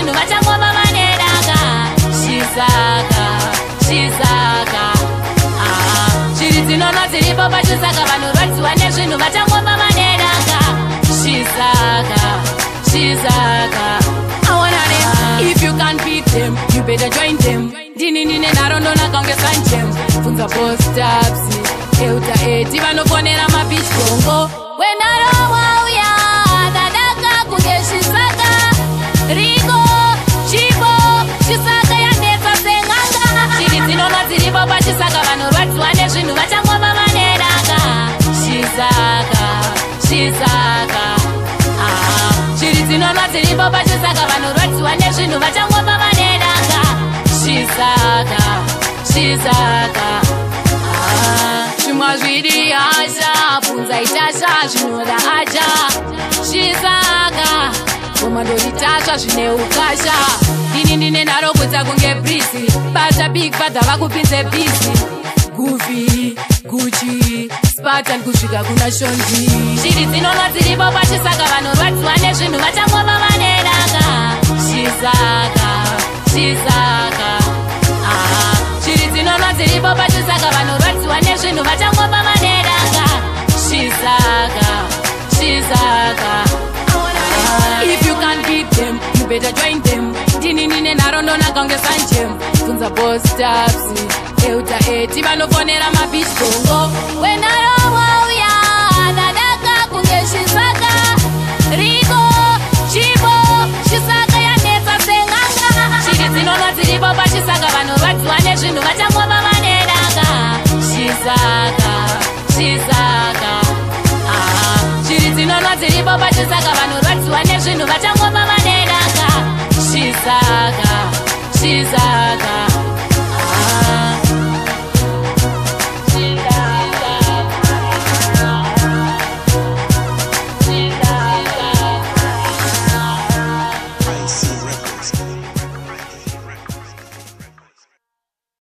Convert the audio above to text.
nezvinhu vachangova vanedanga. Chisaka, Chisaka. Shiri dzinonwa dziripo paChisaka, vanorwadziwa nezvinhu vachangova vanedanga. Chisaka, Chisaka. If you can't beat them, you better join them. Dini nine narondona kange sanchem. Funza post ups, euta eti vanofonera mabitch bongo. When uya, dadaka kunge Chisaka. Rigo, Chibo, Chisaka yanetsa senganga. Shiri dzinonwa dziripo paChisaka, vanorwadziwa nezvinhu vachangova vanedanga. Chisaka, Chisaka. Shiri dzinonwa dziripo paChisaka, vanorwadziwa nezvinhu vachangova vanedanga. Chisaka, Chisaka. Zvimwa zviri hasha, bvunza itasha zvinoda acha. Chisaka, komandori tasha zvine ukasha. Ini ndine nharo kuita kunge brisi, bata big father vakupinze bisi. Goofy, Gucci, Spartan kusvika kuna Shonzi. Shiri dzinonwa dziripo paChisaka, vanorwadziwa nezvinhu vachangova vanedanga. Chisaka, Chisaka. Shiri dzinonwa dziripo paChisaka, vanorwadziwa nezvinhu vachangova vanedanga. Chisaka, Chisaka. If you can't beat them, you better join them. Dini nine narondona kange sanchem. Funza post ups, euta eti vanofonera mabitch bongo. When uya, dadaka kunge Chisaka. Rigo, Chibo, Chisaka yanetsa senganga. Shiri dzinonwa dziripo paChisaka, vanorwadziwa nezvinhu vachangova vanedanga. Chisaka, Chisaka. Shiri dzinonwa dziripo paChisaka, vanorwadziwa nezvinhu vachangova